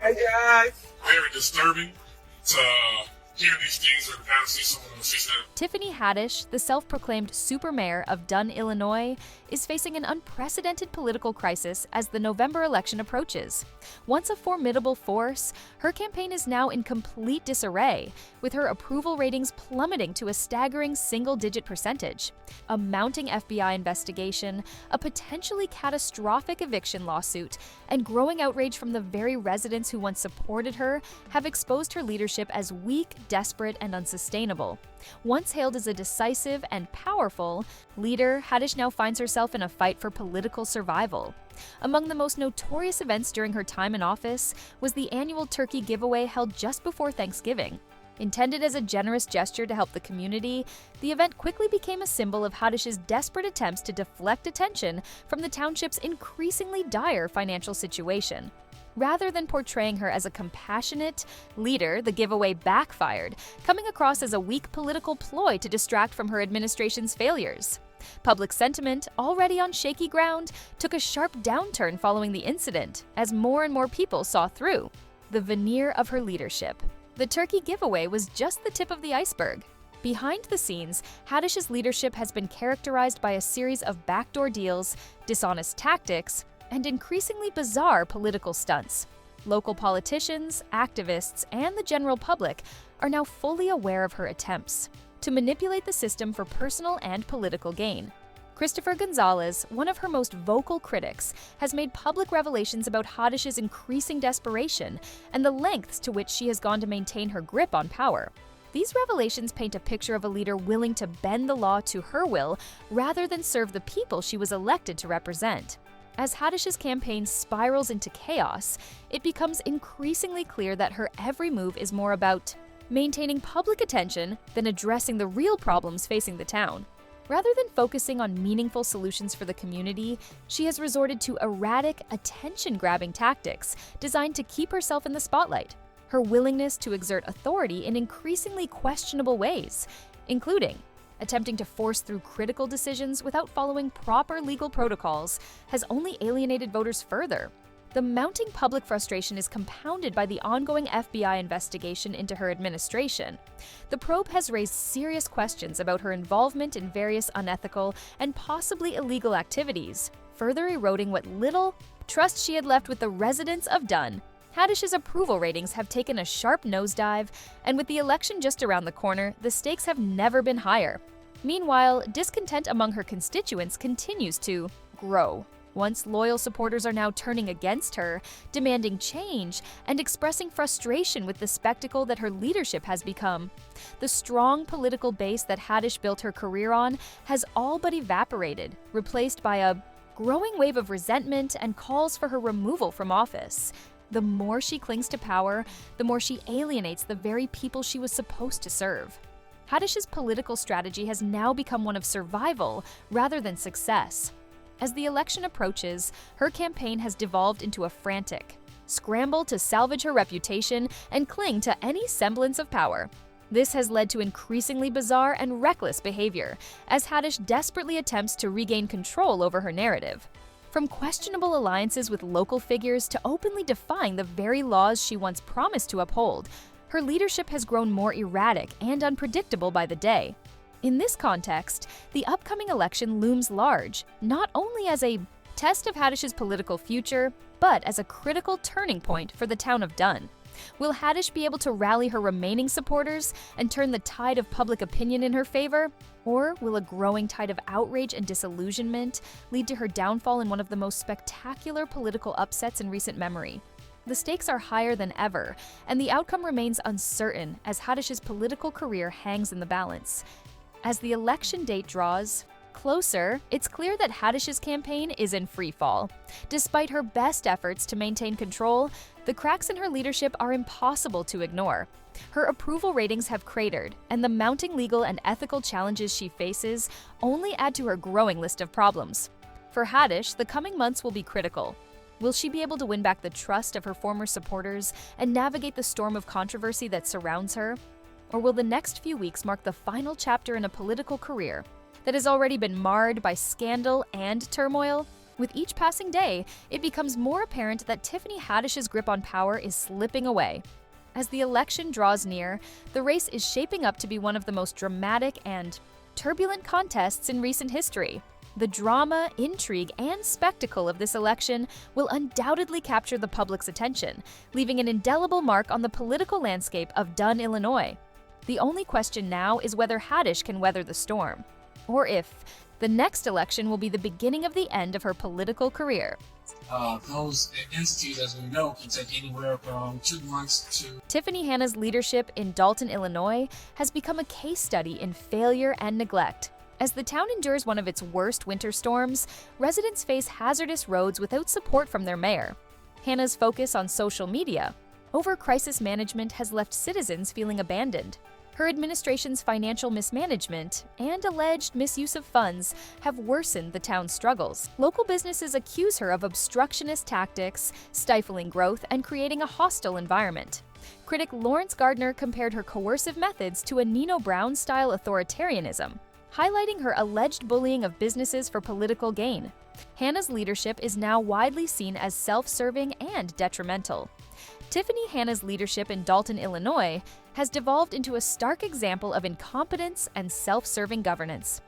Very disturbing to hear these things or to kind of see someone on the system. Tiffany Haddish, the self-proclaimed super mayor of Dunn, Illinois, is facing an unprecedented political crisis as the November election approaches. Once a formidable force, her campaign is now in complete disarray, with her approval ratings plummeting to a staggering single-digit percentage. A mounting FBI investigation, a potentially catastrophic eviction lawsuit, and growing outrage from the very residents who once supported her have exposed her leadership as weak, desperate, and unsustainable. Once hailed as a decisive and powerful leader, Haddish now finds herself in a fight for political survival. Among the most notorious events during her time in office was the annual turkey giveaway held just before Thanksgiving. Intended as a generous gesture to help the community, the event quickly became a symbol of Haddish's desperate attempts to deflect attention from the township's increasingly dire financial situation. Rather than portraying her as a compassionate leader, the giveaway backfired, coming across as a weak political ploy to distract from her administration's failures. Public sentiment, already on shaky ground, took a sharp downturn following the incident, as more and more people saw through the veneer of her leadership. The turkey giveaway was just the tip of the iceberg. Behind the scenes, Haddish's leadership has been characterized by a series of backdoor deals, dishonest tactics, and increasingly bizarre political stunts. Local politicians, activists, and the general public are now fully aware of her attempts to manipulate the system for personal and political gain. Christopher Gonzalez, one of her most vocal critics, has made public revelations about Haddish's increasing desperation and the lengths to which she has gone to maintain her grip on power. These revelations paint a picture of a leader willing to bend the law to her will rather than serve the people she was elected to represent. As Haddish's campaign spirals into chaos, it becomes increasingly clear that her every move is more about maintaining public attention than addressing the real problems facing the town. Rather than focusing on meaningful solutions for the community, she has resorted to erratic, attention-grabbing tactics designed to keep herself in the spotlight. Her willingness to exert authority in increasingly questionable ways, including attempting to force through critical decisions without following proper legal protocols, has only alienated voters further. The mounting public frustration is compounded by the ongoing FBI investigation into her administration. The probe has raised serious questions about her involvement in various unethical and possibly illegal activities, further eroding what little trust she had left with the residents of Dunn. Haddish's approval ratings have taken a sharp nosedive, and with the election just around the corner, the stakes have never been higher. Meanwhile, discontent among her constituents continues to grow. Once loyal supporters are now turning against her, demanding change, and expressing frustration with the spectacle that her leadership has become. The strong political base that Haddish built her career on has all but evaporated, replaced by a growing wave of resentment and calls for her removal from office. The more she clings to power, the more she alienates the very people she was supposed to serve. Haddish's political strategy has now become one of survival rather than success. As the election approaches, her campaign has devolved into a frantic scramble to salvage her reputation and cling to any semblance of power. This has led to increasingly bizarre and reckless behavior, as Haddish desperately attempts to regain control over her narrative. From questionable alliances with local figures to openly defying the very laws she once promised to uphold, her leadership has grown more erratic and unpredictable by the day. In this context, the upcoming election looms large, not only as a test of Haddish's political future, but as a critical turning point for the town of Dunn. Will Haddish be able to rally her remaining supporters and turn the tide of public opinion in her favor? Or will a growing tide of outrage and disillusionment lead to her downfall in one of the most spectacular political upsets in recent memory? The stakes are higher than ever, and the outcome remains uncertain as Haddish's political career hangs in the balance. As the election date draws closer, it's clear that Haddish's campaign is in free fall. Despite her best efforts to maintain control, the cracks in her leadership are impossible to ignore. Her approval ratings have cratered, and the mounting legal and ethical challenges she faces only add to her growing list of problems. For Haddish, the coming months will be critical. Will she be able to win back the trust of her former supporters and navigate the storm of controversy that surrounds her? Or will the next few weeks mark the final chapter in a political career that has already been marred by scandal and turmoil? With each passing day, it becomes more apparent that Tiffany Haddish's grip on power is slipping away. As the election draws near, the race is shaping up to be one of the most dramatic and turbulent contests in recent history. The drama, intrigue, and spectacle of this election will undoubtedly capture the public's attention, leaving an indelible mark on the political landscape of Dunn, Illinois. The only question now is whether Haddish can weather the storm, or if the next election will be the beginning of the end of her political career. Those entities, as we know, can take anywhere from 2 months to... Tiffany Henyard's leadership in Dalton, Illinois, has become a case study in failure and neglect. As the town endures one of its worst winter storms, residents face hazardous roads without support from their mayor. Hannah's focus on social media over crisis management has left citizens feeling abandoned. Her administration's financial mismanagement and alleged misuse of funds have worsened the town's struggles. Local businesses accuse her of obstructionist tactics, stifling growth, and creating a hostile environment. Critic Lawrence Gardner compared her coercive methods to a Nino Brown-style authoritarianism, highlighting her alleged bullying of businesses for political gain. Hannah's leadership is now widely seen as self-serving and detrimental. Tiffany Henyard's leadership in Dalton, Illinois, has devolved into a stark example of incompetence and self-serving governance.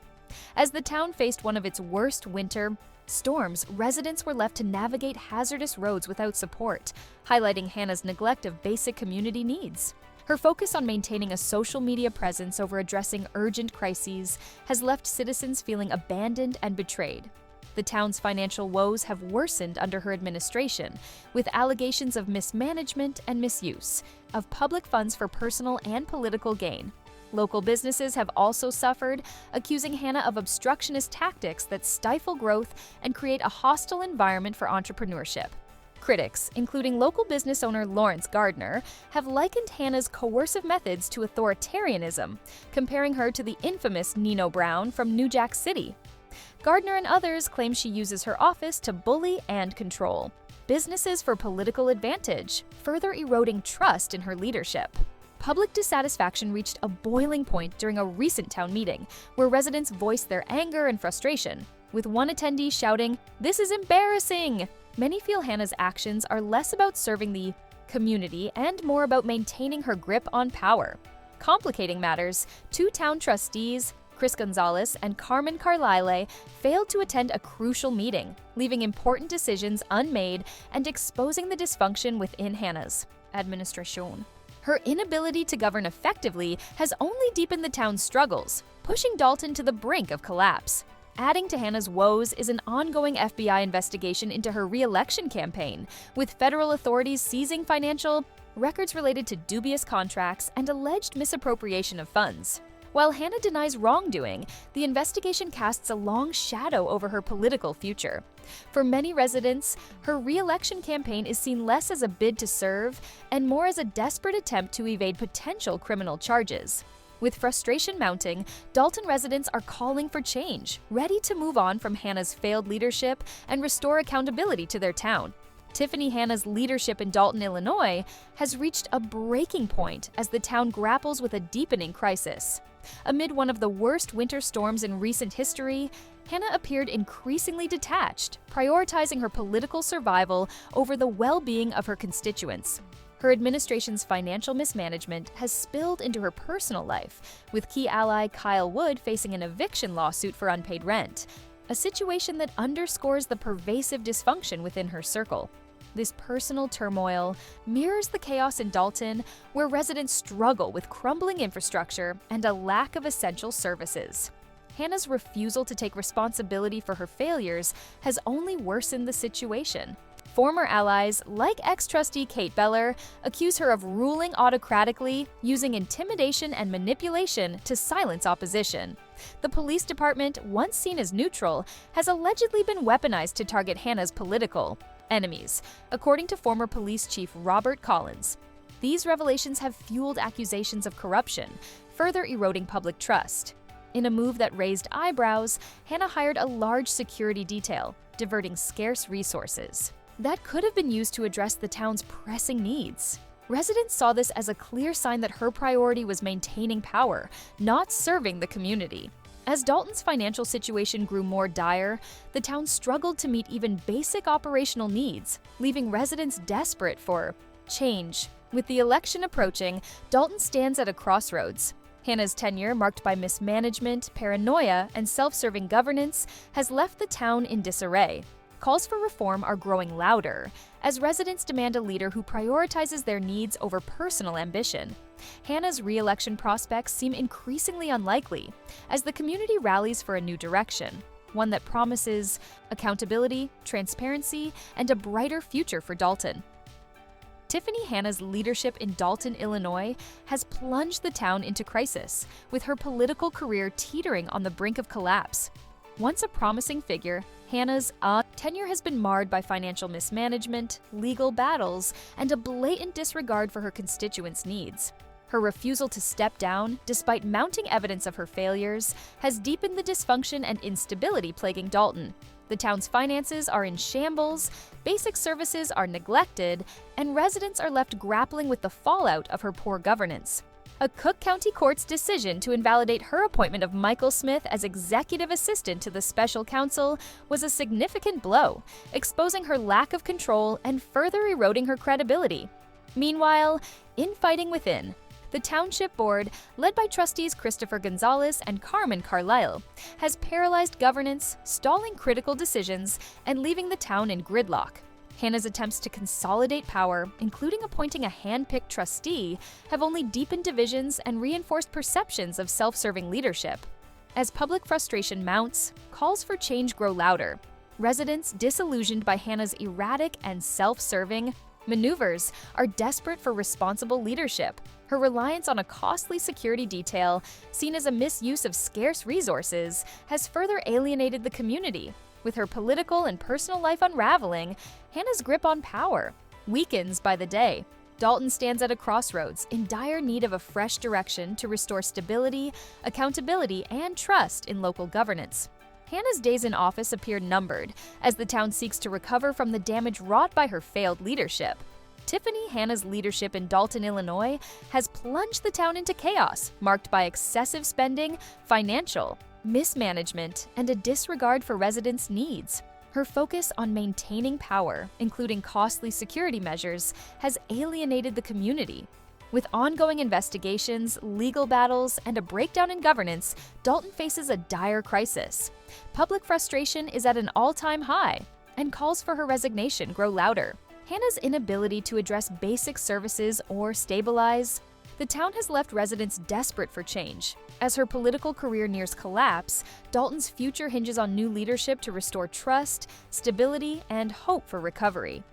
As the town faced one of its worst winter storms, residents were left to navigate hazardous roads without support, highlighting Hannah's neglect of basic community needs. Her focus on maintaining a social media presence over addressing urgent crises has left citizens feeling abandoned and betrayed. The town's financial woes have worsened under her administration, with allegations of mismanagement and misuse of public funds for personal and political gain. Local businesses have also suffered, accusing Hannah of obstructionist tactics that stifle growth and create a hostile environment for entrepreneurship. Critics, including local business owner Lawrence Gardner, have likened Hannah's coercive methods to authoritarianism, comparing her to the infamous Nino Brown from New Jack City. Gardner and others claim she uses her office to bully and control businesses for political advantage, further eroding trust in her leadership. Public dissatisfaction reached a boiling point during a recent town meeting, where residents voiced their anger and frustration, with one attendee shouting, "This is embarrassing!" Many feel Hannah's actions are less about serving the community and more about maintaining her grip on power. Complicating matters, 2 town trustees, Chris Gonzalez and Carmen Carlile, failed to attend a crucial meeting, leaving important decisions unmade and exposing the dysfunction within Hannah's administration. Her inability to govern effectively has only deepened the town's struggles, pushing Dalton to the brink of collapse. Adding to Hannah's woes is an ongoing FBI investigation into her re-election campaign, with federal authorities seizing financial records related to dubious contracts and alleged misappropriation of funds. While Hannah denies wrongdoing, the investigation casts a long shadow over her political future. For many residents, her re-election campaign is seen less as a bid to serve and more as a desperate attempt to evade potential criminal charges. With frustration mounting, Dalton residents are calling for change, ready to move on from Hannah's failed leadership and restore accountability to their town. Tiffany Henyard's leadership in Dalton, Illinois, has reached a breaking point as the town grapples with a deepening crisis. Amid one of the worst winter storms in recent history, Hannah appeared increasingly detached, prioritizing her political survival over the well-being of her constituents. Her administration's financial mismanagement has spilled into her personal life, with key ally Kyle Wood facing an eviction lawsuit for unpaid rent, a situation that underscores the pervasive dysfunction within her circle. This personal turmoil mirrors the chaos in Dalton, where residents struggle with crumbling infrastructure and a lack of essential services. Hannah's refusal to take responsibility for her failures has only worsened the situation. Former allies, like ex-trustee Kate Beller, accuse her of ruling autocratically, using intimidation and manipulation to silence opposition. The police department, once seen as neutral, has allegedly been weaponized to target Hannah's political enemies, according to former police chief Robert Collins. These revelations have fueled accusations of corruption, further eroding public trust. In a move that raised eyebrows, Hannah hired a large security detail, diverting scarce resources that could have been used to address the town's pressing needs. Residents saw this as a clear sign that her priority was maintaining power, not serving the community. As Dalton's financial situation grew more dire, the town struggled to meet even basic operational needs, leaving residents desperate for change. With the election approaching, Dalton stands at a crossroads. Hannah's tenure, marked by mismanagement, paranoia, and self-serving governance, has left the town in disarray. Calls for reform are growing louder, as residents demand a leader who prioritizes their needs over personal ambition. Hannah's re-election prospects seem increasingly unlikely, as the community rallies for a new direction, one that promises accountability, transparency, and a brighter future for Dalton. Tiffany Henyard's leadership in Dalton, Illinois, has plunged the town into crisis, with her political career teetering on the brink of collapse. Once a promising figure, Hannah's tenure has been marred by financial mismanagement, legal battles, and a blatant disregard for her constituents' needs. Her refusal to step down, despite mounting evidence of her failures, has deepened the dysfunction and instability plaguing Dalton. The town's finances are in shambles, basic services are neglected, and residents are left grappling with the fallout of her poor governance. A Cook County court's decision to invalidate her appointment of Michael Smith as executive assistant to the special counsel was a significant blow, exposing her lack of control and further eroding her credibility. Meanwhile, infighting within, the Township Board, led by trustees Christopher Gonzalez and Carmen Carlisle, has paralyzed governance, stalling critical decisions, and leaving the town in gridlock. Hannah's attempts to consolidate power, including appointing a hand-picked trustee, have only deepened divisions and reinforced perceptions of self-serving leadership. As public frustration mounts, calls for change grow louder. Residents, disillusioned by Hannah's erratic and self-serving maneuvers, are desperate for responsible leadership. Her reliance on a costly security detail, seen as a misuse of scarce resources, has further alienated the community. With her political and personal life unraveling, Hannah's grip on power weakens by the day. Dalton stands at a crossroads, in dire need of a fresh direction to restore stability, accountability, and trust in local governance. Hannah's days in office appear numbered, as the town seeks to recover from the damage wrought by her failed leadership. Tiffany Henyard's leadership in Dalton, Illinois, has plunged the town into chaos, marked by excessive spending, financial mismanagement, and a disregard for residents' needs. Her focus on maintaining power, including costly security measures, has alienated the community. With ongoing investigations, legal battles, and a breakdown in governance, Dalton faces a dire crisis. Public frustration is at an all-time high, and calls for her resignation grow louder. Hannah's inability to address basic services or stabilize the town has left residents desperate for change. As her political career nears collapse, Dalton's future hinges on new leadership to restore trust, stability, and hope for recovery.